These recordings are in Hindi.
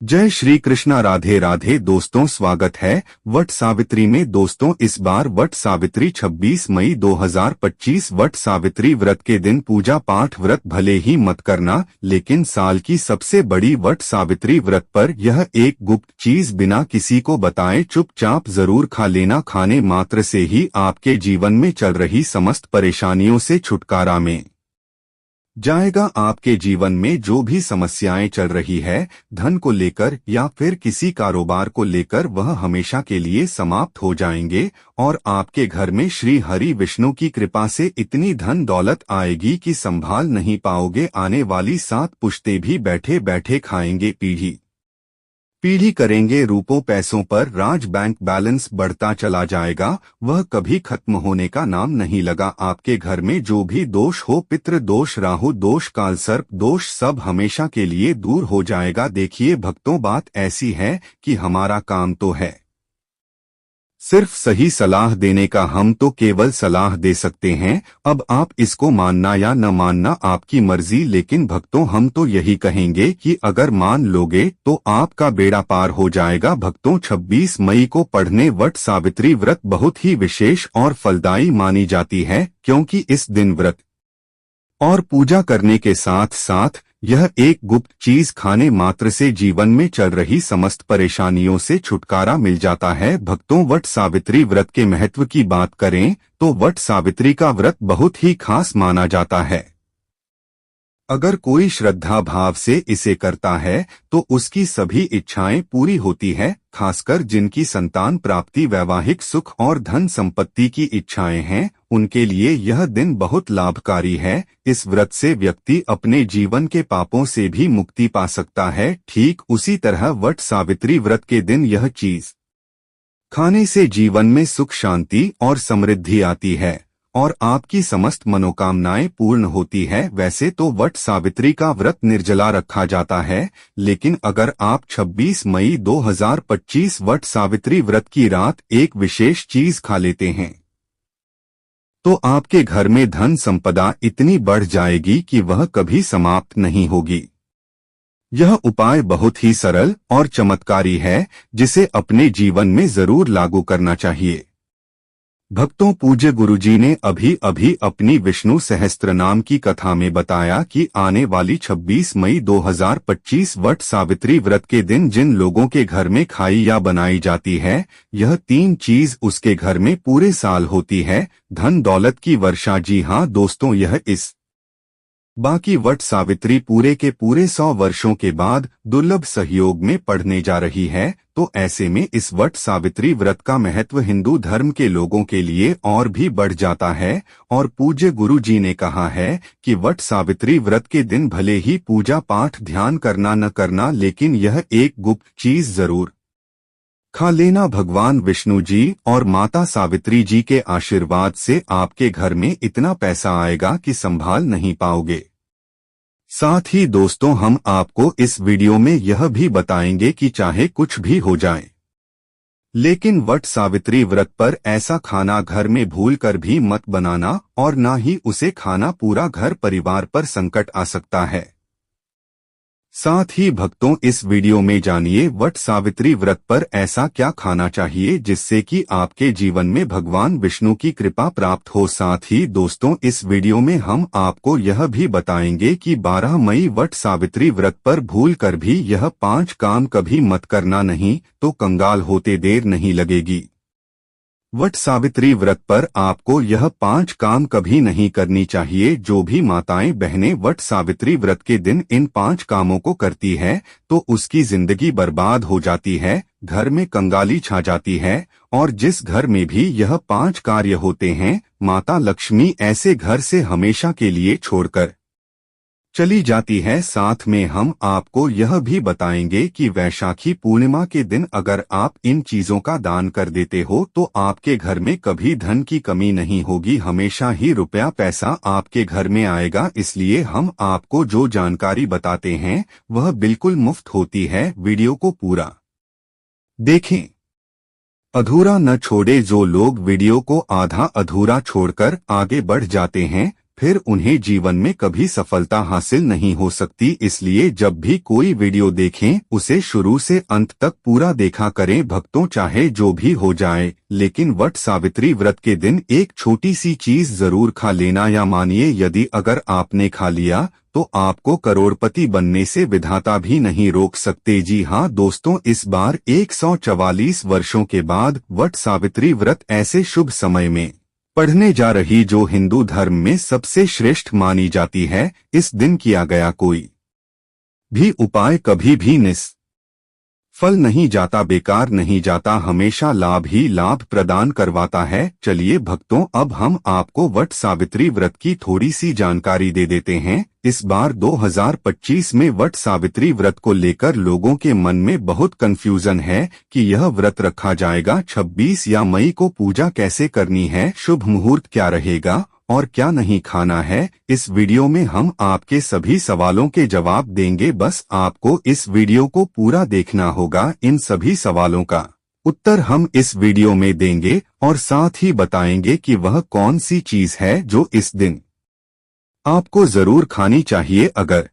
जय श्री कृष्णा। राधे राधे दोस्तों, स्वागत है वट सावित्री में। दोस्तों, इस बार वट सावित्री 26 मई 2025 वट सावित्री व्रत के दिन पूजा पाठ व्रत भले ही मत करना, लेकिन साल की सबसे बड़ी वट सावित्री व्रत पर यह एक गुप्त चीज बिना किसी को बताए चुपचाप जरूर खा लेना। खाने मात्र से ही आपके जीवन में चल रही समस्त परेशानियों से छुटकारा मिल जाएगा। आपके जीवन में जो भी समस्याएं चल रही है, धन को लेकर या फिर किसी कारोबार को लेकर, वह हमेशा के लिए समाप्त हो जाएंगे और आपके घर में श्री हरि विष्णु की कृपा से इतनी धन दौलत आएगी कि संभाल नहीं पाओगे। आने वाली 7 पुश्तें भी बैठे बैठे खाएंगे, पीढ़ी पीढ़ी करेंगे। रूपों पैसों पर राज, बैंक बैलेंस बढ़ता चला जाएगा, वह कभी खत्म होने का नाम नहीं लगा। आपके घर में जो भी दोष हो, पितृ दोष, राहु दोष, कालसर्प दोष, सब हमेशा के लिए दूर हो जाएगा। देखिए भक्तों, बात ऐसी है कि हमारा काम तो है सिर्फ सही सलाह देने का, हम तो केवल सलाह दे सकते हैं। अब आप इसको मानना या न मानना आपकी मर्जी, लेकिन भक्तों हम तो यही कहेंगे कि अगर मान लोगे तो आपका बेड़ा पार हो जाएगा। भक्तों, 26 मई को पढ़ने वट सावित्री व्रत बहुत ही विशेष और फलदायी मानी जाती है, क्योंकि इस दिन व्रत और पूजा करने के साथ साथ यह एक गुप्त चीज खाने मात्र से जीवन में चल रही समस्त परेशानियों से छुटकारा मिल जाता है। भक्तों, वट सावित्री व्रत के महत्व की बात करें तो वट सावित्री का व्रत बहुत ही खास माना जाता है। अगर कोई श्रद्धा भाव से इसे करता है तो उसकी सभी इच्छाएं पूरी होती है। खासकर जिनकी संतान प्राप्ति, वैवाहिक सुख और धन संपत्ति की इच्छाएं हैं, उनके लिए यह दिन बहुत लाभकारी है। इस व्रत से व्यक्ति अपने जीवन के पापों से भी मुक्ति पा सकता है। ठीक उसी तरह वट सावित्री व्रत के दिन यह चीज खाने से जीवन में सुख, शांति और समृद्धि आती है और आपकी समस्त मनोकामनाएं पूर्ण होती है। वैसे तो वट सावित्री का व्रत निर्जला रखा जाता है, लेकिन अगर आप 26 मई 2025 वट सावित्री व्रत की रात एक विशेष चीज खा लेते हैं तो आपके घर में धन संपदा इतनी बढ़ जाएगी कि वह कभी समाप्त नहीं होगी। यह उपाय बहुत ही सरल और चमत्कारी है, जिसे अपने जीवन में जरूर लागू करना चाहिए। भक्तों, पूज्य गुरुजी ने अभी अभी अपनी विष्णु सहस्त्र नाम की कथा में बताया कि आने वाली 26 मई 2025 वट सावित्री व्रत के दिन जिन लोगों के घर में खाई या बनाई जाती है, यह 3 चीज उसके घर में पूरे साल होती है। धन दौलत की वर्षा। जी हाँ दोस्तों, यह इस बाकी वट सावित्री पूरे के पूरे 100 वर्षों के बाद दुर्लभ सहयोग में पढ़ने जा रही है। तो ऐसे में इस वट सावित्री व्रत का महत्व हिंदू धर्म के लोगों के लिए और भी बढ़ जाता है। और पूज्य गुरु जी ने कहा है कि वट सावित्री व्रत के दिन भले ही पूजा पाठ ध्यान करना न करना, लेकिन यह एक गुप्त चीज जरूर खा लेना। भगवान विष्णु जी और माता सावित्री जी के आशीर्वाद से आपके घर में इतना पैसा आएगा कि संभाल नहीं पाओगे। साथ ही दोस्तों, हम आपको इस वीडियो में यह भी बताएंगे कि चाहे कुछ भी हो जाए, लेकिन वट सावित्री व्रत पर ऐसा खाना घर में भूल कर भी मत बनाना, और ना ही उसे खाना पूरा घर परिवार पर संकट आ सकता है। साथ ही भक्तों, इस वीडियो में जानिए वट सावित्री व्रत पर ऐसा क्या खाना चाहिए जिससे कि आपके जीवन में भगवान विष्णु की कृपा प्राप्त हो। साथ ही दोस्तों, इस वीडियो में हम आपको यह भी बताएंगे कि 12 मई वट सावित्री व्रत पर भूल कर भी यह 5 काम कभी मत करना, नहीं तो कंगाल होते देर नहीं लगेगी। वट सावित्री व्रत पर आपको यह 5 काम कभी नहीं करनी चाहिए। जो भी माताएं बहनें वट सावित्री व्रत के दिन इन 5 कामों को करती है तो उसकी जिंदगी बर्बाद हो जाती है, घर में कंगाली छा जाती है, और जिस घर में भी यह 5 कार्य होते हैं, माता लक्ष्मी ऐसे घर से हमेशा के लिए छोड़कर चली जाती है। साथ में हम आपको यह भी बताएंगे कि वैशाखी पूर्णिमा के दिन अगर आप इन चीजों का दान कर देते हो तो आपके घर में कभी धन की कमी नहीं होगी, हमेशा ही रुपया पैसा आपके घर में आएगा। इसलिए हम आपको जो जानकारी बताते हैं वह बिल्कुल मुफ्त होती है। वीडियो को पूरा देखें, अधूरा न छोड़े। जो लोग वीडियो को आधा अधूरा छोड़कर आगे बढ़ जाते हैं फिर उन्हें जीवन में कभी सफलता हासिल नहीं हो सकती। इसलिए जब भी कोई वीडियो देखें उसे शुरू से अंत तक पूरा देखा करें भक्तों, चाहे जो भी हो जाए, लेकिन वट सावित्री व्रत के दिन एक छोटी सी चीज जरूर खा लेना। या मानिए यदि अगर आपने खा लिया तो आपको करोड़पति बनने से विधाता भी नहीं रोक सकते। जी हाँ दोस्तों, इस बार 144 वर्षों के बाद वट सावित्री व्रत ऐसे शुभ समय में पढ़ने जा रही जो हिंदू धर्म में सबसे श्रेष्ठ मानी जाती है। इस दिन किया गया कोई भी उपाय कभी भी फल नहीं जाता, बेकार नहीं जाता, हमेशा लाभ ही लाभ प्रदान करवाता है। चलिए भक्तों, अब हम आपको वट सावित्री व्रत की थोड़ी सी जानकारी दे देते हैं। इस बार 2025 में वट सावित्री व्रत को लेकर लोगों के मन में बहुत कंफ्यूजन है कि यह व्रत रखा जाएगा 26 या मई को, पूजा कैसे करनी है, शुभ मुहूर्त क्या रहेगा और क्या नहीं खाना है। इस वीडियो में हम आपके सभी सवालों के जवाब देंगे। बस आपको इस वीडियो को पूरा देखना होगा। इन सभी सवालों का उत्तर हम इस वीडियो में देंगे और साथ ही बताएंगे कि वह कौन सी चीज है जो इस दिन आपको जरूर खानी चाहिए। अगर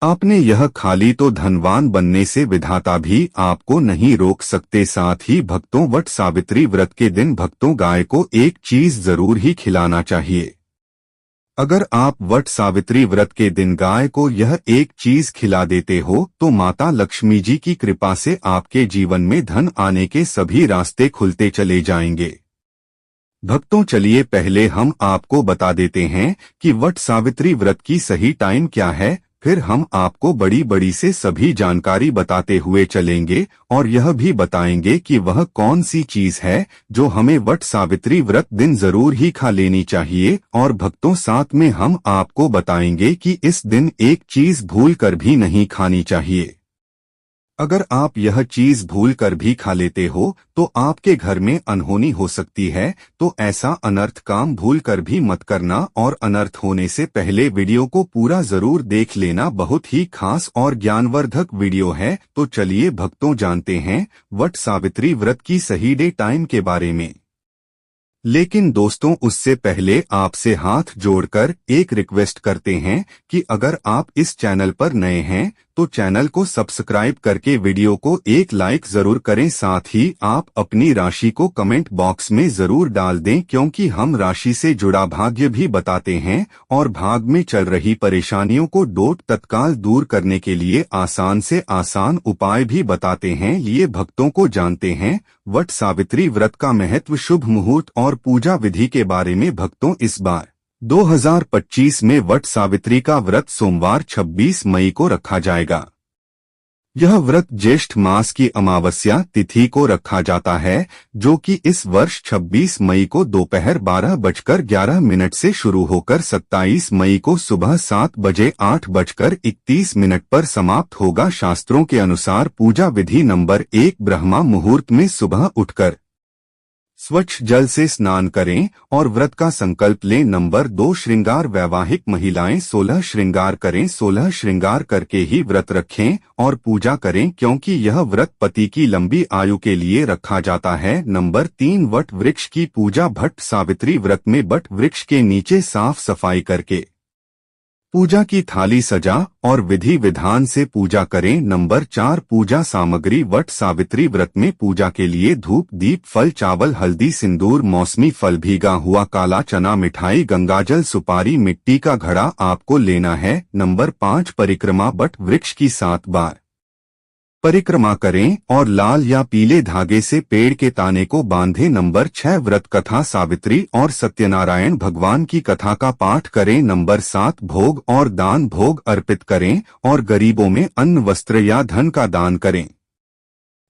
आपने यह खा ली तो धनवान बनने से विधाता भी आपको नहीं रोक सकते। साथ ही भक्तों, वट सावित्री व्रत के दिन भक्तों गाय को एक चीज जरूर ही खिलाना चाहिए। अगर आप वट सावित्री व्रत के दिन गाय को यह एक चीज खिला देते हो तो माता लक्ष्मी जी की कृपा से आपके जीवन में धन आने के सभी रास्ते खुलते चले जाएंगे। भक्तों चलिए पहले हम आपको बता देते हैं कि वट सावित्री व्रत की सही टाइम क्या है, फिर हम आपको बड़ी बड़ी से सभी जानकारी बताते हुए चलेंगे और यह भी बताएंगे कि वह कौन सी चीज है जो हमें वट सावित्री व्रत दिन जरूर ही खा लेनी चाहिए। और भक्तों साथ में हम आपको बताएंगे कि इस दिन एक चीज भूल कर भी नहीं खानी चाहिए। अगर आप यह चीज भूल कर भी खा लेते हो तो आपके घर में अनहोनी हो सकती है। तो ऐसा अनर्थ काम भूल कर भी मत करना और अनर्थ होने से पहले वीडियो को पूरा जरूर देख लेना। बहुत ही खास और ज्ञानवर्धक वीडियो है। तो चलिए भक्तों जानते हैं वट सावित्री व्रत की सही डे टाइम के बारे में। लेकिन दोस्तों उससे पहले आपसे हाथ जोड़कर एक रिक्वेस्ट करते हैं कि अगर आप इस चैनल पर नए हैं तो चैनल को सब्सक्राइब करके वीडियो को एक लाइक जरूर करें। साथ ही आप अपनी राशि को कमेंट बॉक्स में जरूर डाल दें, क्योंकि हम राशि से जुड़ा भाग्य भी बताते हैं और भाग में चल रही परेशानियों को तत्काल दूर करने के लिए आसान से आसान उपाय भी बताते हैं। लिए भक्तों को जानते हैं वट सावित्री व्रत का महत्व, शुभ मुहूर्त और पूजा विधि के बारे में। भक्तों इस बार 2025 में वट सावित्री का व्रत सोमवार 26 मई को रखा जाएगा। यह व्रत ज्येष्ठ मास की अमावस्या तिथि को रखा जाता है, जो कि इस वर्ष 26 मई को दोपहर 12:11 से शुरू होकर 27 मई को सुबह 7 बजे 8:31 पर समाप्त होगा। शास्त्रों के अनुसार पूजा विधि नंबर 1 ब्रह्मा मुहूर्त में सुबह उठकर स्वच्छ जल से स्नान करें और व्रत का संकल्प लें। नंबर 2 श्रृंगार, वैवाहिक महिलाएं 16 श्रृंगार करें, 16 श्रृंगार करके ही व्रत रखें और पूजा करें, क्योंकि यह व्रत पति की लंबी आयु के लिए रखा जाता है। नंबर 3 वट वृक्ष की पूजा, भट्ट सावित्री व्रत में वट वृक्ष के नीचे साफ सफाई करके पूजा की थाली सजा और विधि विधान से पूजा करें। नंबर 4 पूजा सामग्री, वट सावित्री व्रत में पूजा के लिए धूप, दीप, फल, चावल, हल्दी, सिंदूर, मौसमी फल, भीगा हुआ काला चना, मिठाई, गंगाजल, सुपारी, मिट्टी का घड़ा आपको लेना है। नंबर 5 परिक्रमा, वट वृक्ष की 7 बार परिक्रमा करें और लाल या पीले धागे से पेड़ के ताने को बांधे। नंबर 6 व्रत कथा, सावित्री और सत्यनारायण भगवान की कथा का पाठ करें। नंबर 7 भोग और दान, भोग अर्पित करें और गरीबों में अन्न, वस्त्र या धन का दान करें।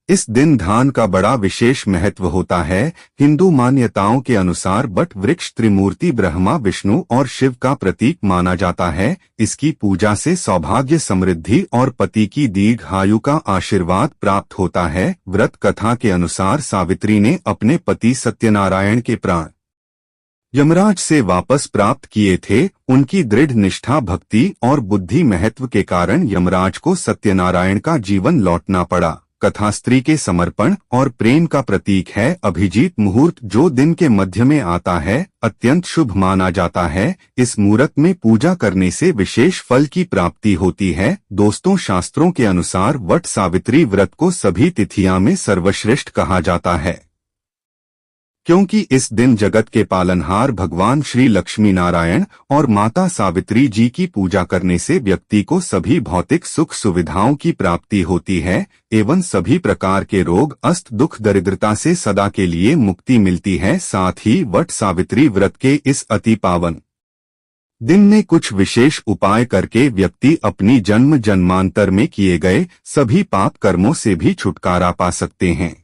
इस दिन दान का बड़ा विशेष महत्व होता है। हिंदू मान्यताओं के अनुसार वट वृक्ष त्रिमूर्ति ब्रह्मा, विष्णु और शिव का प्रतीक माना जाता है। इसकी पूजा से सौभाग्य, समृद्धि और पति की दीर्घायु का आशीर्वाद प्राप्त होता है। व्रत कथा के अनुसार सावित्री ने अपने पति सत्यनारायण के प्राण यमराज से वापस प्राप्त किए थे। उनकी दृढ़ निष्ठा, भक्ति और बुद्धि महत्व के कारण यमराज को सत्यनारायण का जीवन लौटना पड़ा। कथा स्त्री के समर्पण और प्रेम का प्रतीक है। अभिजीत मुहूर्त जो दिन के मध्य में आता है अत्यंत शुभ माना जाता है। इस मुहूर्त में पूजा करने से विशेष फल की प्राप्ति होती है। दोस्तों, शास्त्रों के अनुसार वट सावित्री व्रत को सभी तिथियां में सर्वश्रेष्ठ कहा जाता है, क्योंकि इस दिन जगत के पालनहार भगवान श्री लक्ष्मी नारायण और माता सावित्री जी की पूजा करने से व्यक्ति को सभी भौतिक सुख सुविधाओं की प्राप्ति होती है एवं सभी प्रकार के रोग, अष्ट, दुख, दरिद्रता से सदा के लिए मुक्ति मिलती है। साथ ही वट सावित्री व्रत के इस अति पावन दिन में कुछ विशेष उपाय करके व्यक्ति अपनी जन्म जन्मांतर में किए गए सभी पाप कर्मों से भी छुटकारा पा सकते हैं।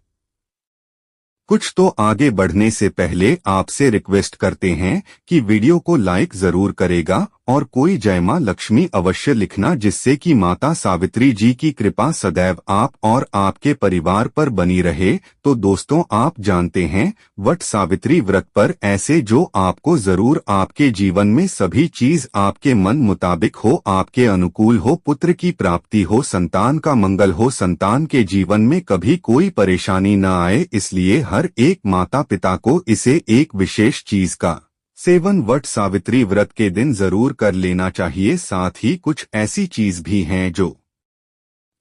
कुछ तो आगे बढ़ने से पहले आपसे रिक्वेस्ट करते हैं कि वीडियो को लाइक जरूर करेगा और कोई जय मां लक्ष्मी अवश्य लिखना, जिससे कि माता सावित्री जी की कृपा सदैव आप और आपके परिवार पर बनी रहे। तो दोस्तों, आप जानते हैं वट सावित्री व्रत पर ऐसे जो आपको जरूर आपके जीवन में सभी चीज आपके मन मुताबिक हो, आपके अनुकूल हो, पुत्र की प्राप्ति हो, संतान का मंगल हो, संतान के जीवन में कभी कोई परेशानी न आए। इसलिए हर एक माता पिता को इसे एक विशेष चीज का सेवन वट सावित्री व्रत के दिन जरूर कर लेना चाहिए। साथ ही कुछ ऐसी चीज भी हैं जो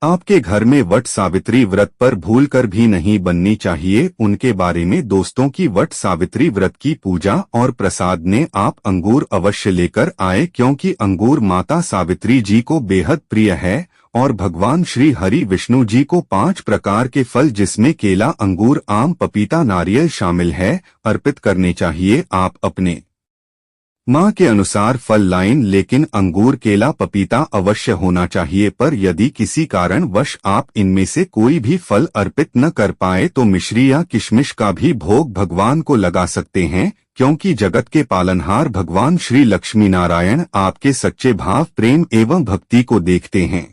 आपके घर में वट सावित्री व्रत पर भूलकर भी नहीं बननी चाहिए। उनके बारे में दोस्तों की वट सावित्री व्रत की पूजा और प्रसाद ने आप अंगूर अवश्य लेकर आए, क्योंकि अंगूर माता सावित्री जी को बेहद प्रिय है और भगवान श्री हरि विष्णु जी को 5 प्रकार के फल, जिसमें केला, अंगूर, आम, पपीता, नारियल शामिल है, अर्पित करने चाहिए। आप अपने माँ के अनुसार फल लाइन, लेकिन अंगूर, केला, पपीता अवश्य होना चाहिए। पर यदि किसी कारणवश आप इनमें से कोई भी फल अर्पित न कर पाए तो मिश्री या किशमिश का भी भोग भगवान को लगा सकते हैं, क्योंकि जगत के पालनहार भगवान श्री लक्ष्मी नारायण आपके सच्चे भाव, प्रेम एवं भक्ति को देखते हैं।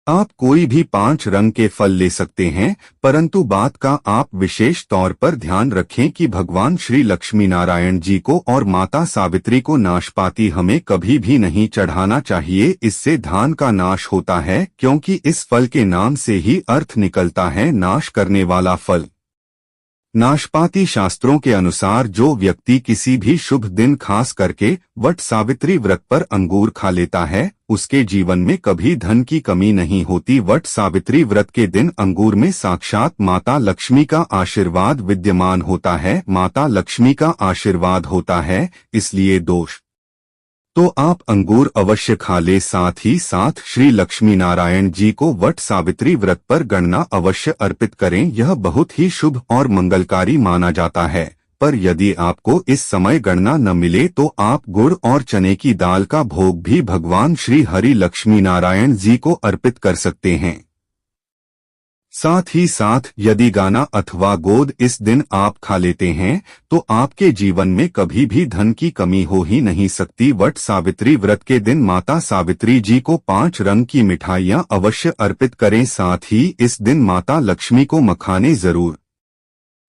आप कोई भी 5 रंग के फल ले सकते हैं, परंतु बात का आप विशेष तौर पर ध्यान रखें कि भगवान श्री लक्ष्मी नारायण जी को और माता सावित्री को नाशपाती हमें कभी भी नहीं चढ़ाना चाहिए। इससे धान का नाश होता है, क्योंकि इस फल के नाम से ही अर्थ निकलता है नाश करने वाला फल। नाशपाती शास्त्रों के अनुसार जो व्यक्ति किसी भी शुभ दिन खास करके वट सावित्री व्रत पर अंगूर खा लेता है उसके जीवन में कभी धन की कमी नहीं होती। वट सावित्री व्रत के दिन अंगूर में साक्षात माता लक्ष्मी का आशीर्वाद विद्यमान होता है, माता लक्ष्मी का आशीर्वाद होता है, इसलिए दोष तो आप अंगूर अवश्य खा ले। साथ ही साथ श्री लक्ष्मी नारायण जी को वट सावित्री व्रत पर गणना अवश्य अर्पित करें, यह बहुत ही शुभ और मंगलकारी माना जाता है। पर यदि आपको इस समय गणना न मिले तो आप गुड़ और चने की दाल का भोग भी भगवान श्री हरि लक्ष्मी नारायण जी को अर्पित कर सकते हैं। साथ ही साथ यदि गाना अथवा गोद इस दिन आप खा लेते हैं तो आपके जीवन में कभी भी धन की कमी हो ही नहीं सकती। वट सावित्री व्रत के दिन माता सावित्री जी को 5 रंग की मिठाइयां अवश्य अर्पित करें। साथ ही इस दिन माता लक्ष्मी को मखाने जरूर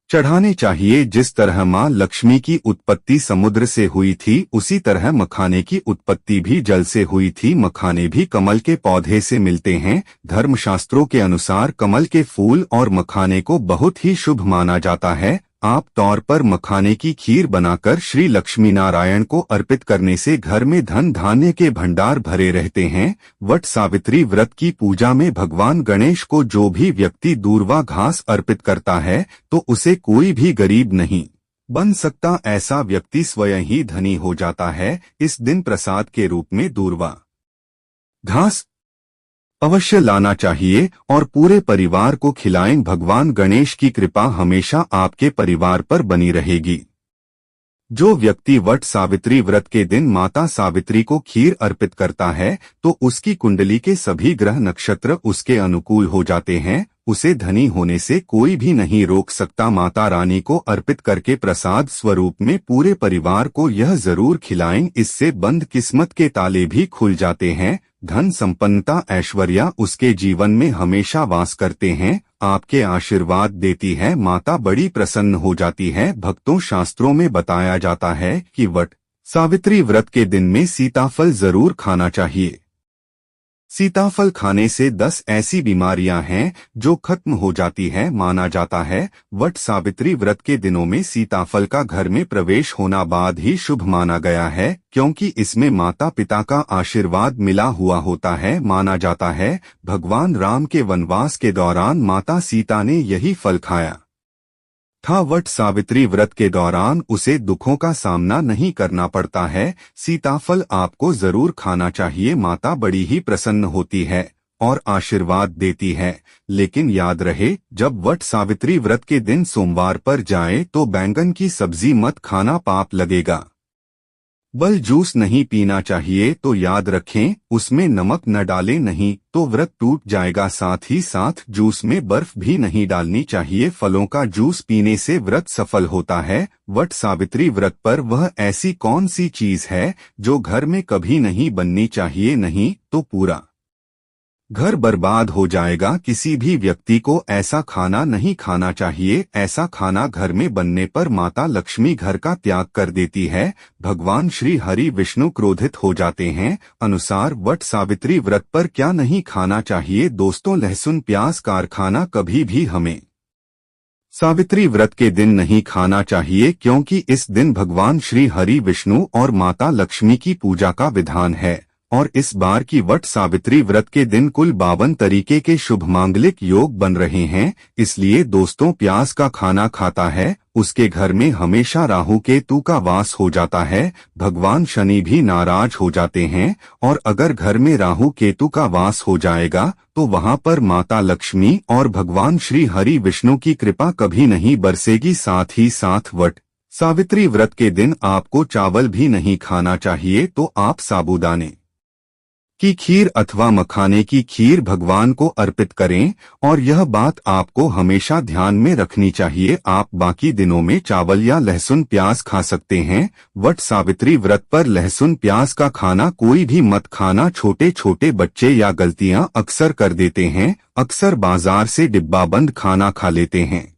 चढ़ाने चाहिए। जिस तरह मां लक्ष्मी की उत्पत्ति समुद्र से हुई थी, उसी तरह मखाने की उत्पत्ति भी जल से हुई थी। मखाने भी कमल के पौधे से मिलते हैं। धर्मशास्त्रों के अनुसार कमल के फूल और मखाने को बहुत ही शुभ माना जाता है। आप तौर पर मखाने की खीर बनाकर श्री लक्ष्मी नारायण को अर्पित करने से घर में धन धान्य के भंडार भरे रहते हैं। वट सावित्री व्रत की पूजा में भगवान गणेश को जो भी व्यक्ति दूर्वा घास अर्पित करता है तो उसे कोई भी गरीब नहीं बन सकता, ऐसा व्यक्ति स्वयं ही धनी हो जाता है। इस दिन प्रसाद के रूप में दूर्वा घास अवश्य लाना चाहिए और पूरे परिवार को खिलाएं। भगवान गणेश की कृपा हमेशा आपके परिवार पर बनी रहेगी। जो व्यक्ति वट सावित्री व्रत के दिन माता सावित्री को खीर अर्पित करता है तो उसकी कुंडली के सभी ग्रह नक्षत्र उसके अनुकूल हो जाते हैं। उसे धनी होने से कोई भी नहीं रोक सकता। माता रानी को अर्पित करके प्रसाद स्वरूप में पूरे परिवार को यह जरूर खिलाएं, इससे बंद किस्मत के ताले भी खुल जाते हैं। धन संपन्नता ऐश्वर्या उसके जीवन में हमेशा वास करते हैं। आपके आशीर्वाद देती है माता बड़ी प्रसन्न हो जाती है। भक्तों, शास्त्रों में बताया जाता है कि वट सावित्री व्रत के दिन में सीताफल जरूर खाना चाहिए। सीताफल खाने से 10 ऐसी बीमारियां हैं जो खत्म हो जाती है। माना जाता है वट सावित्री व्रत के दिनों में सीताफल का घर में प्रवेश होना बाद ही शुभ माना गया है, क्योंकि इसमें माता पिता का आशीर्वाद मिला हुआ होता है। माना जाता है भगवान राम के वनवास के दौरान माता सीता ने यही फल खाया था। वट सावित्री व्रत के दौरान उसे दुखों का सामना नहीं करना पड़ता है। सीताफल आपको जरूर खाना चाहिए। माता बड़ी ही प्रसन्न होती है और आशीर्वाद देती है। लेकिन याद रहे, जब वट सावित्री व्रत के दिन सोमवार पर जाए तो बैंगन की सब्जी मत खाना, पाप लगेगा। बल जूस नहीं पीना चाहिए तो याद रखें उसमें नमक न डालें, नहीं तो व्रत टूट जाएगा। साथ ही साथ जूस में बर्फ भी नहीं डालनी चाहिए। फलों का जूस पीने से व्रत सफल होता है। वट सावित्री व्रत पर वह ऐसी कौन सी चीज है जो घर में कभी नहीं बननी चाहिए, नहीं तो पूरा घर बर्बाद हो जाएगा। किसी भी व्यक्ति को ऐसा खाना नहीं खाना चाहिए। ऐसा खाना घर में बनने पर माता लक्ष्मी घर का त्याग कर देती है। भगवान श्री हरि विष्णु क्रोधित हो जाते हैं। अनुसार वट सावित्री व्रत पर क्या नहीं खाना चाहिए दोस्तों? लहसुन प्याज कारखाना कभी भी हमें सावित्री व्रत के दिन नहीं खाना चाहिए, क्योंकि इस दिन भगवान श्री हरि विष्णु और माता लक्ष्मी की पूजा का विधान है। और इस बार की वट सावित्री व्रत के दिन कुल 52 तरीके के शुभ मांगलिक योग बन रहे हैं। इसलिए दोस्तों, प्याज का खाना खाता है उसके घर में हमेशा राहु केतु का वास हो जाता है। भगवान शनि भी नाराज हो जाते हैं। और अगर घर में राहु केतु का वास हो जाएगा तो वहां पर माता लक्ष्मी और भगवान श्री हरि विष्णु की कृपा कभी नहीं बरसेगी। साथ ही साथ वट सावित्री व्रत के दिन आपको चावल भी नहीं खाना चाहिए। तो आप साबूदाने की खीर अथवा मखाने की खीर भगवान को अर्पित करें। और यह बात आपको हमेशा ध्यान में रखनी चाहिए। आप बाकी दिनों में चावल या लहसुन प्याज खा सकते हैं। वट सावित्री व्रत पर लहसुन प्याज का खाना कोई भी मत खाना। छोटे छोटे बच्चे या गलतियां अक्सर कर देते हैं, अक्सर बाजार से डिब्बाबंद खाना खा लेते हैं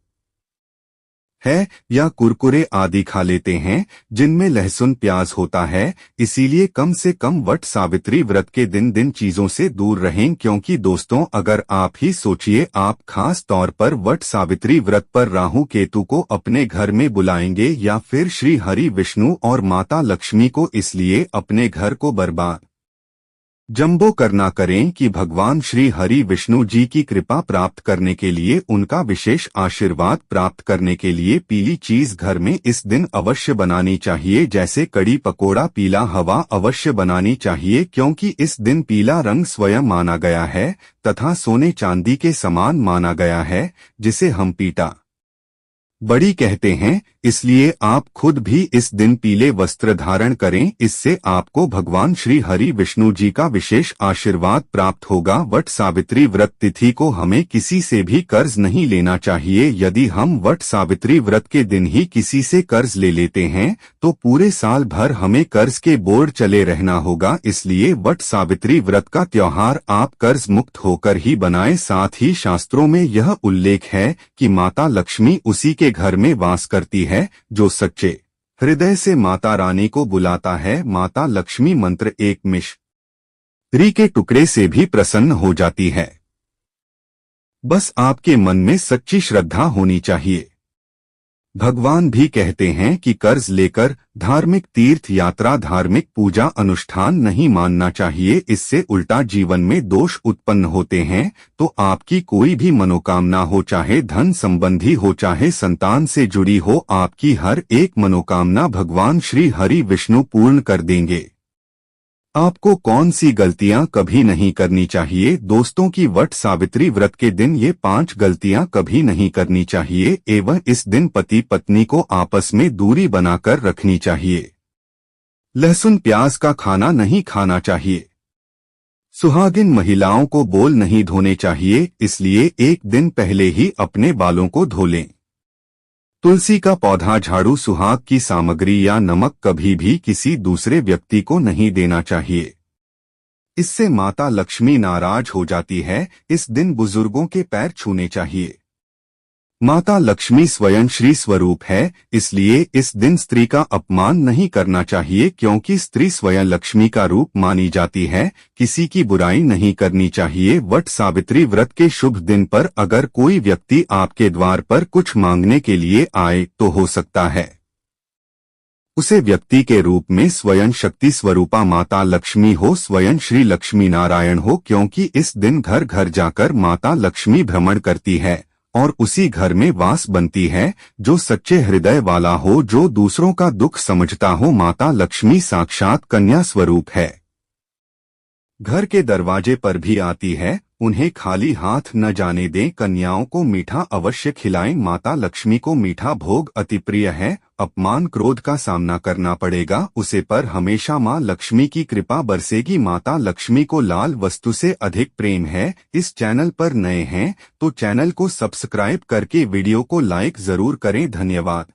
या कुरकुरे आदि खा लेते हैं जिनमें लहसुन प्याज होता है। इसीलिए कम से कम वट सावित्री व्रत के दिन चीजों से दूर रहें। क्योंकि दोस्तों, अगर आप ही सोचिए, आप खास तौर पर वट सावित्री व्रत पर राहु केतु को अपने घर में बुलाएंगे या फिर श्री हरि विष्णु और माता लक्ष्मी को, इसलिए अपने घर को बर्बाद जंबो करना करें कि भगवान श्री हरि विष्णु जी की कृपा प्राप्त करने के लिए, उनका विशेष आशीर्वाद प्राप्त करने के लिए पीली चीज घर में इस दिन अवश्य बनानी चाहिए। जैसे कड़ी पकोड़ा, पीला हवा अवश्य बनानी चाहिए, क्योंकि इस दिन पीला रंग स्वयं माना गया है तथा सोने चांदी के समान माना गया है, जिसे हम पीटा बड़ी कहते हैं। इसलिए आप खुद भी इस दिन पीले वस्त्र धारण करें। इससे आपको भगवान श्री हरि विष्णु जी का विशेष आशीर्वाद प्राप्त होगा। वट सावित्री व्रत तिथि को हमें किसी से भी कर्ज नहीं लेना चाहिए। यदि हम वट सावित्री व्रत के दिन ही किसी से कर्ज ले लेते हैं तो पूरे साल भर हमें कर्ज के बोझ चले रहना होगा। इसलिए वट सावित्री व्रत का त्योहार आप कर्ज मुक्त होकर ही बनाएं। साथ ही शास्त्रों में यह उल्लेख है कि माता लक्ष्मी उसी के घर में वास करती है जो सच्चे हृदय से माता रानी को बुलाता है। माता लक्ष्मी मंत्र एक मिश्री के टुकड़े से भी प्रसन्न हो जाती है। बस आपके मन में सच्ची श्रद्धा होनी चाहिए। भगवान भी कहते हैं कि कर्ज लेकर धार्मिक तीर्थ यात्रा, धार्मिक पूजा अनुष्ठान नहीं मानना चाहिए। इससे उल्टा जीवन में दोष उत्पन्न होते हैं। तो आपकी कोई भी मनोकामना हो, चाहे धन संबंधी हो, चाहे संतान से जुड़ी हो, आपकी हर एक मनोकामना भगवान श्री हरि विष्णु पूर्ण कर देंगे। आपको कौन सी गलतियां कभी नहीं करनी चाहिए? दोस्तों की वट सावित्री व्रत के दिन ये 5 गलतियां कभी नहीं करनी चाहिए। एवं इस दिन पति पत्नी को आपस में दूरी बनाकर रखनी चाहिए। लहसुन प्याज का खाना नहीं खाना चाहिए। सुहागिन महिलाओं को बोल नहीं धोने चाहिए, इसलिए एक दिन पहले ही अपने बालों को धो लें। तुलसी का पौधा, झाड़ू, सुहाग की सामग्री या नमक कभी भी किसी दूसरे व्यक्ति को नहीं देना चाहिए। इससे माता लक्ष्मी नाराज हो जाती है। इस दिन बुजुर्गों के पैर छूने चाहिए। माता लक्ष्मी स्वयं श्री स्वरूप है, इसलिए इस दिन स्त्री का अपमान नहीं करना चाहिए क्योंकि स्त्री स्वयं लक्ष्मी का रूप मानी जाती है। किसी की बुराई नहीं करनी चाहिए। वट सावित्री व्रत के शुभ दिन पर अगर कोई व्यक्ति आपके द्वार पर कुछ मांगने के लिए आए तो हो सकता है उसे व्यक्ति के रूप में स्वयं शक्ति स्वरूपा माता लक्ष्मी हो, स्वयं श्री लक्ष्मी नारायण हो, क्योंकि इस दिन घर घर जाकर माता लक्ष्मी भ्रमण करती है और उसी घर में वास बनती है जो सच्चे हृदय वाला हो, जो दूसरों का दुख समझता हो। माता लक्ष्मी साक्षात कन्या स्वरूप है, घर के दरवाजे पर भी आती है। उन्हें खाली हाथ न जाने दें। कन्याओं को मीठा अवश्य खिलाएं। माता लक्ष्मी को मीठा भोग अति प्रिय है। अपमान क्रोध का सामना करना पड़ेगा उसे, पर हमेशा मां लक्ष्मी की कृपा बरसेगी। माता लक्ष्मी को लाल वस्तु से अधिक प्रेम है। इस चैनल पर नए हैं तो चैनल को सब्सक्राइब करके वीडियो को लाइक जरूर करें। धन्यवाद।